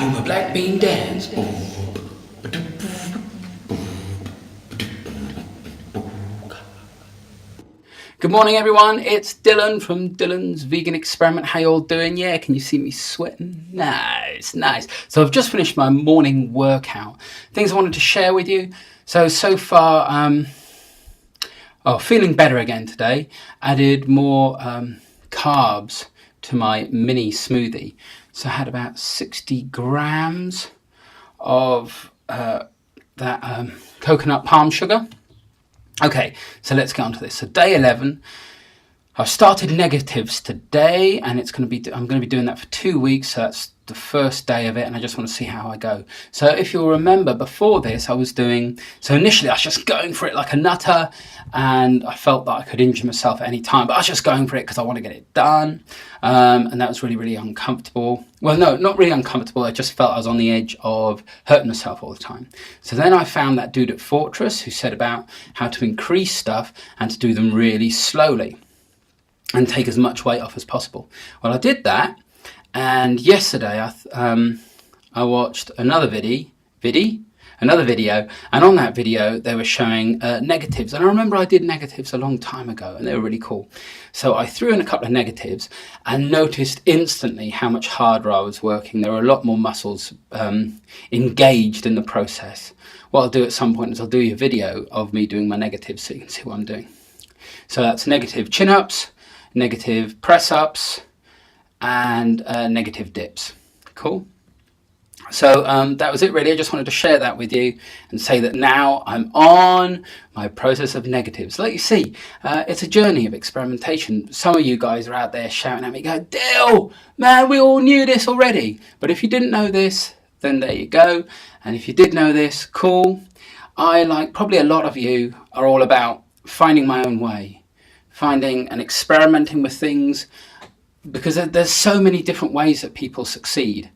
do my black bean dance. Good morning, everyone. It's Dylan from Dylan's Vegan Experiment. How you all doing? Yeah, can you see me sweating? Nice. So I've just finished my morning workout. Things I wanted to share with you. So far, feeling better again today. Added more carbs to my mini smoothie. So I had about 60 grams of that coconut palm sugar. Okay, so let's get on to this. So day 11, I've started negatives today, and I'm going to be doing that for 2 weeks. So that's the first day of it, and I just want to see how I go. So if you'll remember, before this, initially I was just going for it like a nutter, and I felt that I could injure myself at any time, but I was just going for it because I want to get it done. And that was really, really uncomfortable. Well, no, not really uncomfortable. I just felt I was on the edge of hurting myself all the time. So then I found that dude at Fortress who said about how to increase stuff and to do them really slowly and take as much weight off as possible. Well, I did that. And yesterday I watched another video, and on that video they were showing negatives. And I remember I did negatives a long time ago, and they were really cool. So I threw in a couple of negatives and noticed instantly how much harder I was working. There were a lot more muscles engaged in the process. What I'll do at some point is I'll do a video of me doing my negatives so you can see what I'm doing. So that's negative chin-ups, negative press-ups, and negative dips. Cool. So that was it really. I just wanted to share that with you and say that now I'm on my process of negatives. Like you see, it's a journey of experimentation. Some of you guys are out there shouting at me, go, Dill, man, we all knew this already. But if you didn't know this, then there you go. And if you did know this, cool. I, like probably a lot of you, are all about finding my own way, finding and experimenting with things, because there's so many different ways that people succeed.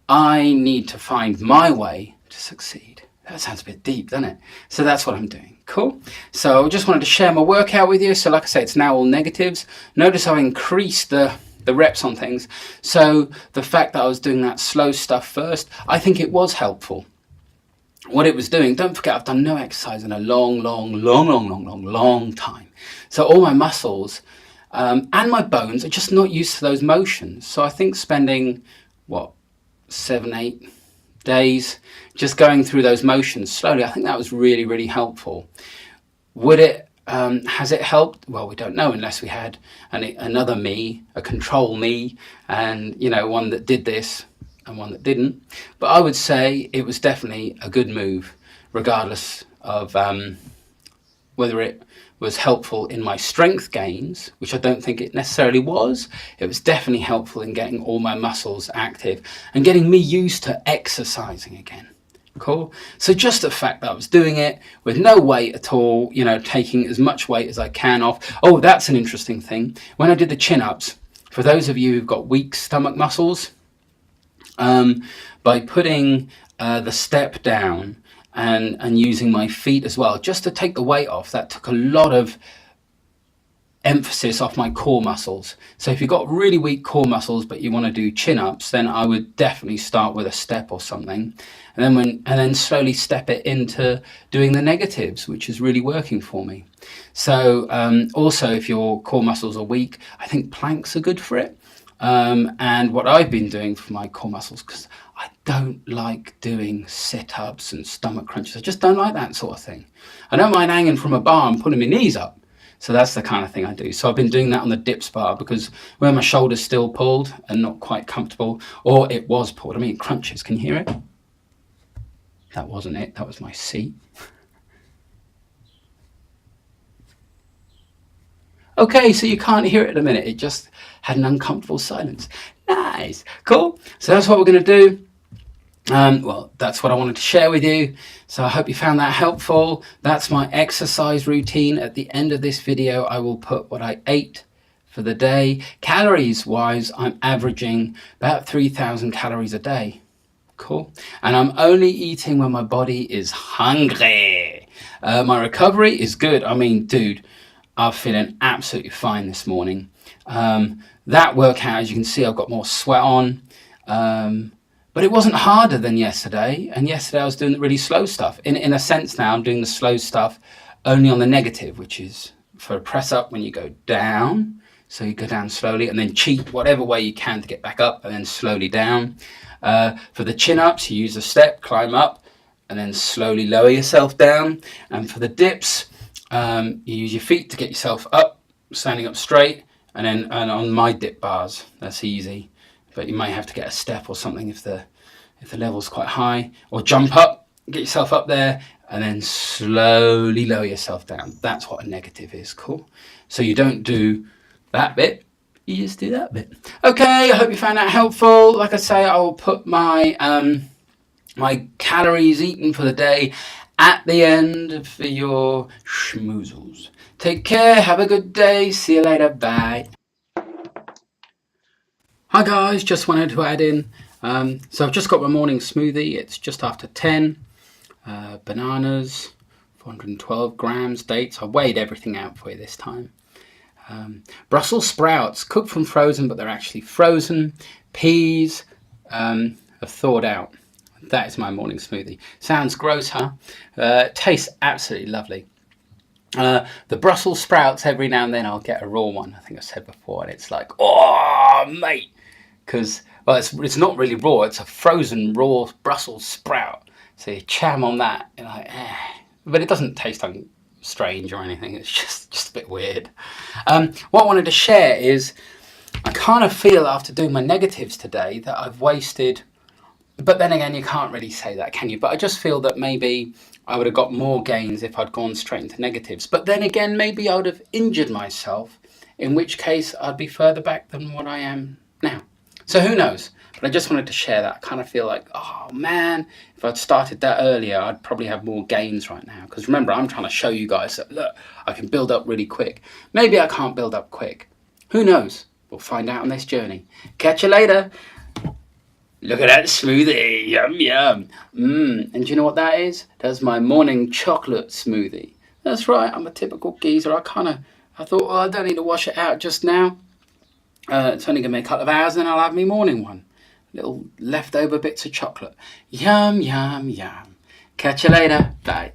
I need to find my way to succeed. That sounds a bit deep, doesn't it? So that's what I'm doing. Cool. So I just wanted to share my workout with you. So like I say, it's now all negatives. Notice I increased the reps on things. So the fact that I was doing that slow stuff first, I think it was helpful. What it was doing, don't forget, I've done no exercise in a long time. So all my muscles and my bones are just not used to those motions. So I think spending, 7-8 days just going through those motions slowly, I think that was really, really helpful. Has it helped? Well, we don't know unless we had another me, a control me, and one that did this and one that didn't. But I would say it was definitely a good move, regardless of whether it was helpful in my strength gains, which I don't think it necessarily was. It was definitely helpful in getting all my muscles active and getting me used to exercising again. Cool. So just the fact that I was doing it with no weight at all, taking as much weight as I can off. Oh, that's an interesting thing. When I did the chin-ups, for those of you who've got weak stomach muscles, by putting the step down and using my feet as well, just to take the weight off, that took a lot of emphasis off my core muscles. So if you've got really weak core muscles but you want to do chin-ups, then I would definitely start with a step or something, and then slowly step it into doing the negatives, which is really working for me. So also, if your core muscles are weak, I think planks are good for it. And what I've been doing for my core muscles, because I don't like doing sit-ups and stomach crunches. I just don't like that sort of thing. I don't mind hanging from a bar and putting my knees up. So that's the kind of thing I do. So I've been doing that on the dips bar, because where my shoulder's still pulled and not quite comfortable, or it was pulled. I mean, it crunches. Can you hear it? That wasn't it. That was my seat. Okay, so you can't hear it at a minute. It just had an uncomfortable silence. Nice. Cool. So that's what we're going to do. That's what I wanted to share with you. So I hope you found that helpful. That's my exercise routine. At the end of this video, I will put what I ate for the day. Calories wise, I'm averaging about 3,000 calories a day. Cool. And I'm only eating when my body is hungry. My recovery is good. I mean, dude, I'm feeling absolutely fine this morning. That workout, as you can see, I've got more sweat on. But it wasn't harder than yesterday, and yesterday I was doing the really slow stuff. In a sense now, I'm doing the slow stuff only on the negative, which is for a press up when you go down. So you go down slowly and then cheat whatever way you can to get back up and then slowly down. For the chin ups, you use a step, climb up, and then slowly lower yourself down. And for the dips, you use your feet to get yourself up, standing up straight, and on my dip bars, that's easy. But you might have to get a step or something if the level's quite high, or jump up, get yourself up there, and then slowly lower yourself down. That's what a negative is. Cool. So you don't do that bit, you just do that bit. Okay, I hope you found that helpful. Like I say, I will put my my calories eaten for the day at the end for your schmoozles. Take care, have a good day, see you later, bye. Hi guys, just wanted to add in, so I've just got my morning smoothie. It's just after 10, bananas, 412 grams, dates. I weighed everything out for you this time. Brussels sprouts, cooked from frozen, but they're actually frozen. Peas are thawed out. That is my morning smoothie. Sounds gross, huh? Tastes absolutely lovely. The Brussels sprouts, every now and then I'll get a raw one. I think I said before, and it's like, oh, mate. Because, well, it's not really raw. It's a frozen raw Brussels sprout. So you cham on that, and like, but it doesn't taste like strange or anything. It's just a bit weird. What I wanted to share is I kind of feel after doing my negatives today that I've wasted, but then again, you can't really say that, can you? But I just feel that maybe I would have got more gains if I'd gone straight into negatives. But then again, maybe I would have injured myself, in which case I'd be further back than what I am now. So who knows? But I just wanted to share that. I kind of feel like, oh man, if I'd started that earlier, I'd probably have more gains right now. Because remember, I'm trying to show you guys that, look, I can build up really quick. Maybe I can't build up quick. Who knows? We'll find out on this journey. Catch you later. Look at that smoothie. Yum, yum. And do you know what that is? That's my morning chocolate smoothie. That's right. I'm a typical geezer. I thought, well, I don't need to wash it out just now. It's only going to be a couple of hours and I'll have my morning one. Little leftover bits of chocolate. Yum, yum, yum. Catch you later. Bye.